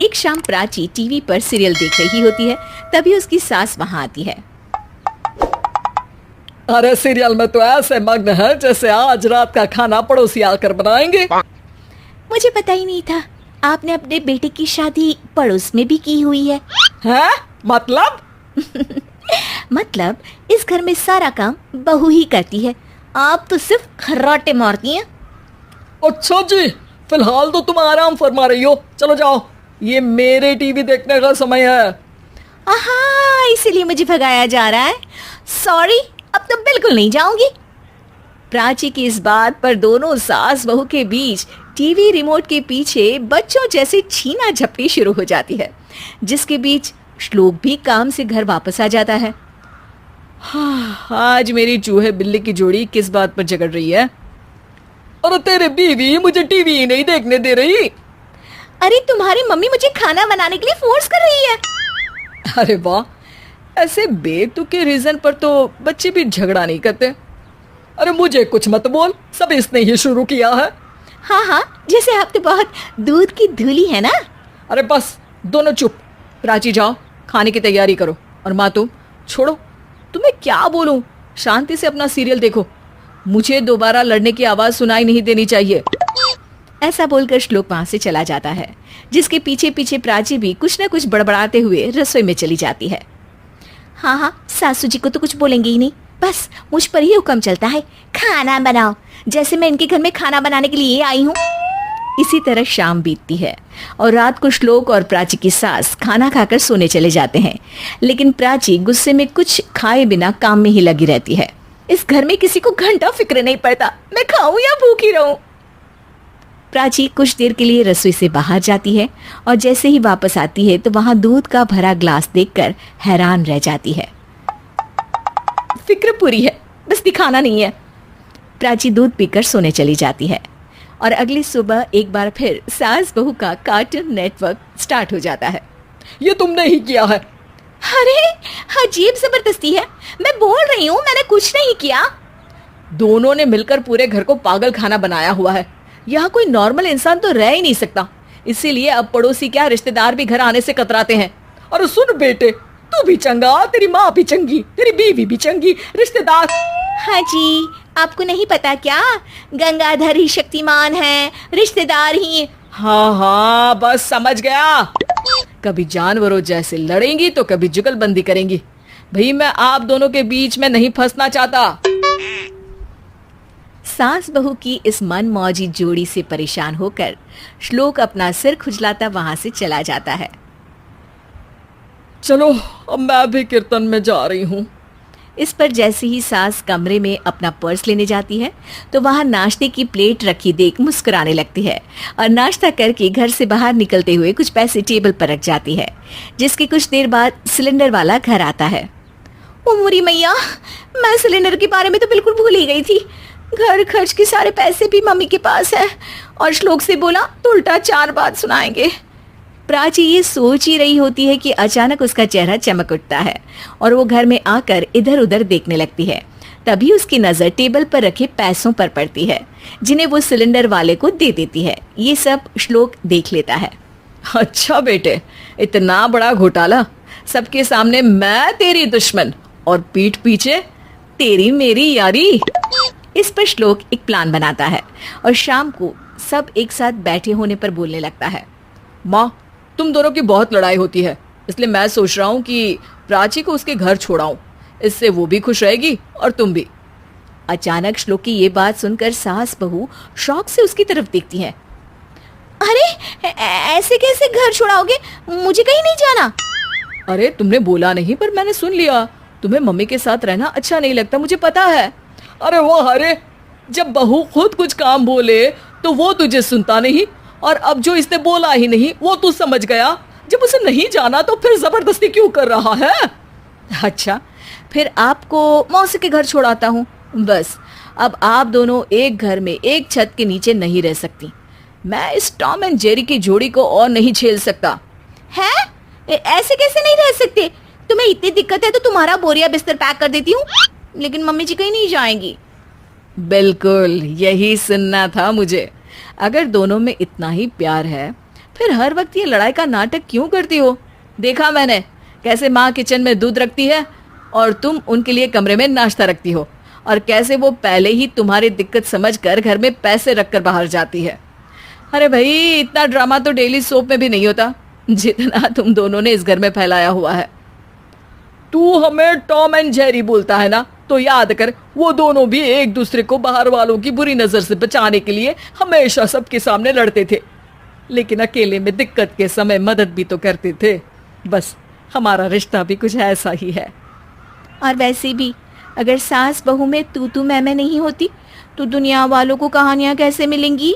एक शाम प्राची टीवी पर सीरियल देख रही होती है। तभी उसकी सास वहां आती है। अरे सीरियल में तो ऐसे मग्न है जैसे आज रात का खाना पड़ोसी आकर बनाएंगे। मुझे पता ही नहीं था आपने अपने बेटे की शादी पड़ोस में भी की हुई है। हैं? मतलब? मतलब इस घर में सारा काम बहू ही करती है, आप तो सिर्फ खर्राटे मारती हैं। अच्छा जी, फिलहाल तो तुम आराम फरमा रही हो, चलो जाओ, ये मेरे टीवी देखने का समय है। आहा, इसीलिए मुझे भगाया जा रहा है। सॉरी, अब तो बिल्कुल नहीं जाऊंगी। प्राची की इस बात पर दोनों सास बहू के बीच टीवी रिमोट के पीछे बच्चों जैसे छीना झपटी शुरू हो जाती है, जिसके बीच श्लोक भी काम से घर वापस आ जाता है। हाँ, आज मेरी चूहे बिल्ली की जोड़ी किस बात पर झगड़ रही है? अरे तेरे बीवी मुझे टीवी ही नहीं देखने दे रही। अरे तुम्हारी मम्मी मुझे खाना बनाने के लिए फोर्स कर रही है। अरे वाह, ऐसे बेतुके रीजन पर तो बच्चे भी झगड़ा नहीं करते। अरे मुझे कुछ मत बोल, सब इसने ही शुरू किया है। हाँ हाँ, जैसे आप तो बहुत दूध की धूली है ना। अरे बस दोनों चुप। प्राची जाओ, खाने की तैयारी करो। और माँ तुम छोड़ो, तुम्हें क्या बोलूं, शांति से अपना सीरियल देखो, मुझे दोबारा लड़ने की आवाज सुनाई नहीं देनी चाहिए। ऐसा बोलकर श्लोक वहां से चला जाता है, जिसके पीछे पीछे प्राची भी कुछ न कुछ बड़बड़ाते हुए रसोई में चली जाती है। हाँ हाँ, सासू जी को तो कुछ बोलेंगे ही नहीं, बस मुझ पर ही हुक्म चलता है, खाना बनाओ, जैसे मैं इनके घर में खाना बनाने के लिए आई हूँ। इसी तरह शाम बीतती है और रात को श्लोक और प्राची की सास खाना खाकर सोने चले जाते हैं, लेकिन प्राची गुस्से में कुछ खाए बिना काम में ही लगी रहती है। इस घर में किसी को घंटा फिक्र नहीं पड़ता, मैं खाऊं या भूखी रहूं। प्राची कुछ देर के लिए रसोई से बाहर जाती है और जैसे ही वापस आती है तो वहां दूध का भरा ग्लास देखकर हैरान रह जाती है। फिक्र पूरी है, बस दिखाना नहीं है। प्राची दूध पीकर सोने चली जाती है और अगली सुबह एक बार फिर सास बहू का कार्टून नेटवर्क स्टार्ट हो जाता है। ये तुमने ही किया है। अरे अजीब जबरदस्ती है, मैं बोल रही हूँ मैंने कुछ नहीं किया। दोनों ने मिलकर पूरे घर को पागल खाना बनाया हुआ है। यहाँ कोई नॉर्मल इंसान तो रह ही नहीं सकता, इसीलिए अब पड़ोसी क्या रिश्तेदार भी घर आने से कतराते हैं। और सुन बेटे, तू भी चंगा, तेरी माँ भी चंगी, तेरी बीवी भी चंगी, रिश्तेदार। हाँ जी, आपको नहीं पता क्या, गंगाधर ही शक्तिमान है, रिश्तेदार ही। हाँ हाँ, बस समझ गया। कभी जानवरों जैसे लड़ेंगी तो कभी जुगलबंदी करेंगी। भाई मैं आप दोनों के बीच में नहीं फंसना चाहता। सास बहू की इस मनमौजी जोड़ी से परेशान होकर श्लोक अपना सिर खुजलाता वहां से चला जाता है। चलो अब मैं भी कीर्तन में जा रही हूँ। इस पर जैसे ही सास कमरे में अपना पर्स लेने जाती है तो वहां नाश्ते की प्लेट रखी देख मुस्कुराने लगती है और नाश्ता करके घर से बाहर निकलते हुए कुछ पैसे टेबल पर रख जाती है, जिसके कुछ देर बाद सिलेंडर वाला घर आता है। ओ मोरी मैया, मैं सिलेंडर के बारे में तो बिल्कुल भूल ही गई थी। घर खर्च के सारे पैसे भी मम्मी के पास है और श्लोक से बोला तो उल्टा 4 बात सुनाएंगे। प्राची ये सोच ही रही होती है कि अचानक उसका चेहरा चमक उठता है और वो घर में आकर इधर उधर देखने लगती है। तभी उसकी नजर टेबल पर रखे पैसों पर पड़ती है, जिन्हें वो सिलेंडर वाले को दे देती है। ये सब श्लोक देख लेता है। अच्छा बेटे, इतना बड़ा घोटाला, सबके सामने मैं तेरी दुश्मन और पीठ पीछे तेरी मेरी यारी। इस पर श्लोक एक प्लान बनाता है और शाम को सब एक साथ बैठे होने पर बोलने लगता है। माँ, तुम दोनों की बहुत लड़ाई होती है, इसलिए मैं सोच रहा हूँ कि प्राची को उसके घर छोड़ाऊं, इससे वो भी खुश रहेगी और तुम भी। अचानक श्लोक की ये बात सुनकर सास बहू शौक से उसकी तरफ देखती है। अरे ऐसे कैसे घर छोड़ाओगे, मुझे कहीं नहीं जाना। अरे तुमने बोला नहीं पर मैंने सुन लिया, तुम्हें मम्मी के साथ रहना अच्छा नहीं लगता, मुझे पता है। अरे वाह, अरे जब बहू खुद कुछ काम बोले तो वो तुझे सुनता नहीं, और अब जो इसने बोला ही नहीं वो तू समझ गया। जब उसे नहीं जाना तो फिर जबरदस्ती क्यों कर रहा है? अच्छा, फिर आपको मौसी के घर छोड़ाता हूँ। बस अब आप दोनों एक घर में एक छत के नीचे नहीं रह सकती। मैं इस टॉम एंड जेरी की जोड़ी को और नहीं झेल सकता। है? ऐसे कैसे नहीं रह सकते? तुम्हें इतनी दिक्कत है तो तुम्हारा बोरिया बिस्तर पैक कर देती हूँ, लेकिन मम्मी जी कहीं नहीं जाएंगी। बिल्कुल यही सुनना था मुझे। अगर दोनों में इतना ही प्यार है फिर हर वक्त ये लड़ाई का नाटक क्यों करती हो? देखा मैंने कैसे माँ किचन में दूध रखती है और तुम उनके लिए कमरे में नाश्ता रखती हो, और कैसे वो पहले ही तुम्हारी दिक्कत समझकर घर में पैसे रखकर बाहर जाती है। अरे भाई, इतना ड्रामा तो डेली सोप में भी नहीं होता जितना तुम दोनों ने इस घर में फैलाया हुआ है। तू हमें टॉम एंड जेरी बोलता है ना, तो याद कर वो दोनों भी एक दूसरे को बाहर वालों की बुरी नजर से बचाने के लिए हमेशा सबके सामने लड़ते थे, लेकिन अकेले में दिक्कत के समय मदद भी तो करते थे। बस हमारा रिश्ता भी कुछ ऐसा ही है। और वैसे भी अगर सास बहू में तू मैं नहीं होती तो दुनिया वालों को कहानियां कैसे मिलेंगी?